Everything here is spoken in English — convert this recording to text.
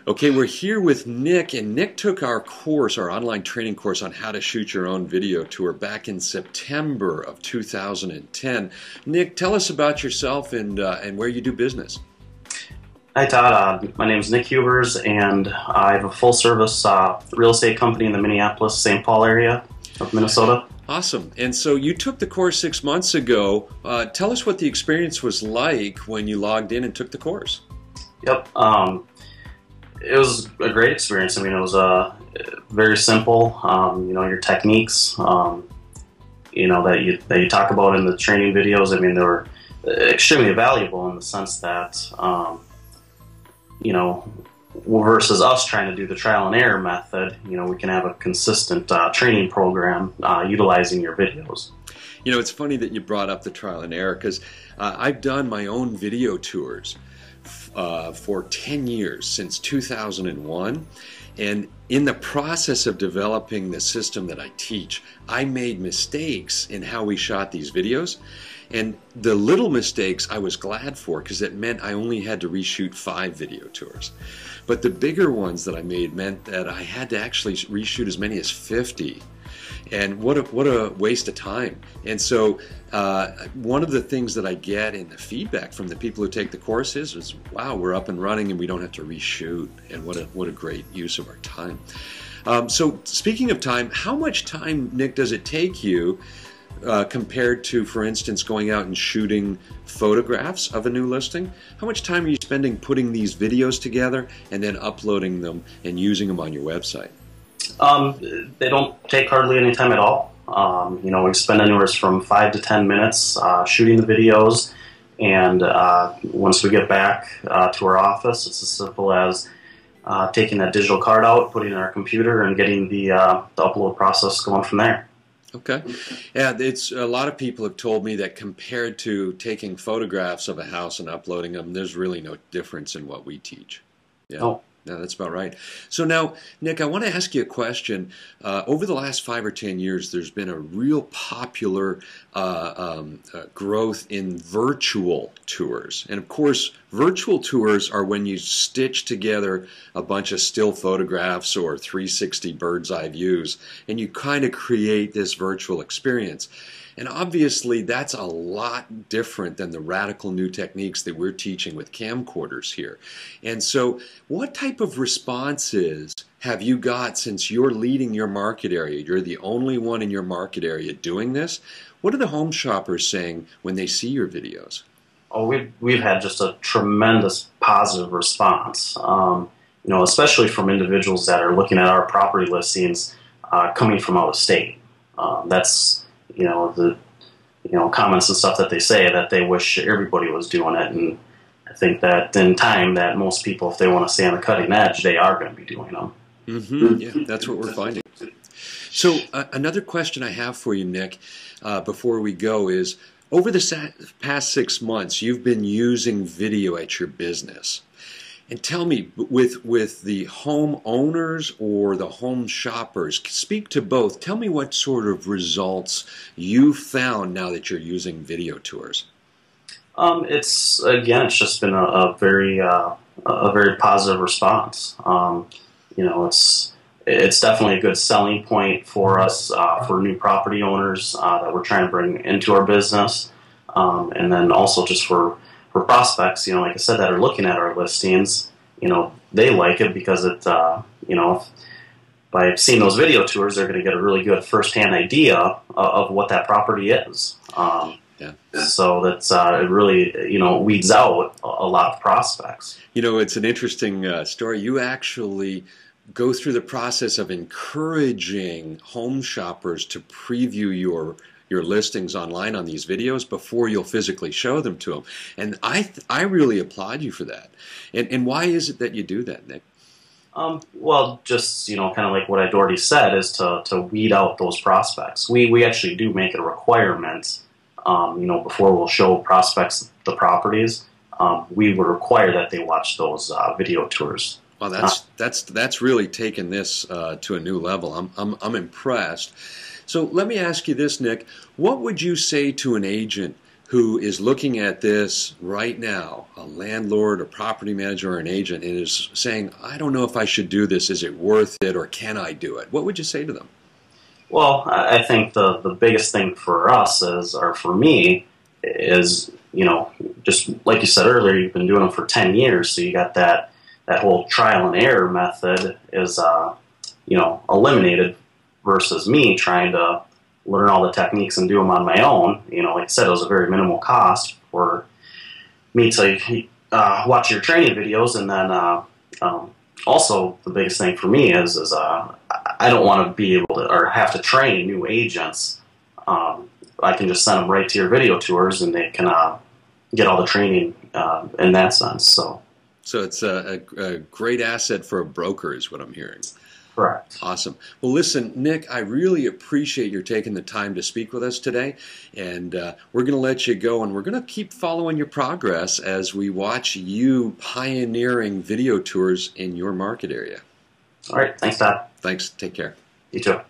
Okay, we're here with Nick, and Nick took our course, our online training course on how to shoot your own video tour back in September of 2010. Nick, tell us about yourself and where you do business. Hi Todd, my name is Nick Hubers, and I have a full-service real estate company in the Minneapolis-St. Paul area of Minnesota. Awesome. And so you took the course 6 months ago. Tell us what the experience was like when you logged in and took the course. Yep. It was a great experience. I mean, it was very simple. Your techniques, that you talk about in the training videos. I mean, they were extremely valuable in the sense that, versus us trying to do the trial and error method, we can have a consistent training program utilizing your videos. You know, it's funny that you brought up the trial and error because I've done my own video tours for 10 years, since 2001, and in the process of developing the system that I teach, I made mistakes in how we shot these videos, and the little mistakes I was glad for because it meant I only had to reshoot 5 video tours. But the bigger ones that I made meant that I had to actually reshoot as many as 50. And what a waste of time. And so one of the things that I get in the feedback from the people who take the course is wow, we're up and running and we don't have to reshoot. And what a great use of our time. So speaking of time, how much time, Nick, does it take you compared to, for instance, going out and shooting photographs of a new listing? How much time are you spending putting these videos together and then uploading them and using them on your website? They don't take hardly any time at all. We spend anywhere from 5 to 10 minutes shooting the videos, and once we get back to our office, it's as simple as taking that digital card out, putting it in our computer, and getting the upload process going from there. Okay. Yeah, it's a lot of people have told me that compared to taking photographs of a house and uploading them, there's really no difference in what we teach. Yeah. Oh. No, that's about right. So now, Nick, I want to ask you a question. Over the last 5 or 10 years, there's been a real popular growth in virtual tours. And of course, virtual tours are when you stitch together a bunch of still photographs or 360 bird's eye views, and you kind of create this virtual experience. And obviously, that's a lot different than the radical new techniques that we're teaching with camcorders here. And so what type of responses have you got since you're leading your market area? You're the only one in your market area doing this. What are the home shoppers saying when they see your videos? Oh, we've had just a tremendous positive response, especially from individuals that are looking at our property listings coming from out of state. That's the comments and stuff that they say that they wish everybody was doing it, and I think that in time that most people, if they want to stay on the cutting edge, they are going to be doing them. Mm-hmm. Yeah, that's what we're finding. So another question I have for you, Nick, before we go is, over the past 6 months, you've been using video at your business. And tell me, with the homeowners or the home shoppers, speak to both. Tell me what sort of results you found now that you're using video tours. It's just been a very positive response. It's definitely a good selling point for us for new property owners that we're trying to bring into our business, and then also just for prospects, like I said, that are looking at our listings, they like it because it, by seeing those video tours, they're going to get a really good first-hand idea of what that property is. Yeah. So that's it really, weeds out a lot of prospects. It's an interesting story. You actually go through the process of encouraging home shoppers to preview your listings online on these videos before you'll physically show them to them. And I really applaud you for that. And why is it that you do that, Nick? Well, just, kind of like what I'd already said, is to weed out those prospects. We actually do make it a requirement, before we'll show prospects the properties, we would require that they watch those video tours. Well, that's really taken this to a new level. I'm impressed. So let me ask you this, Nick. What would you say to an agent who is looking at this right now, a landlord, a property manager, or an agent, and is saying, I don't know if I should do this, is it worth it, or can I do it? What would you say to them? Well, I think the biggest thing for us is, or for me, is, just like you said earlier, you've been doing them for 10 years, so you got that whole trial and error method is, eliminated versus me trying to learn all the techniques and do them on my own. Like I said, it was a very minimal cost for me to watch your training videos, and then also the biggest thing for me is I don't want to be able to or have to train new agents. I can just send them right to your video tours, and they can get all the training in that sense. So it's a great asset for a broker, is what I'm hearing. Correct. Awesome. Well, listen, Nick, I really appreciate your taking the time to speak with us today, and we're going to let you go, and we're going to keep following your progress as we watch you pioneering video tours in your market area. All right. Thanks, Todd. Thanks. Take care. You too.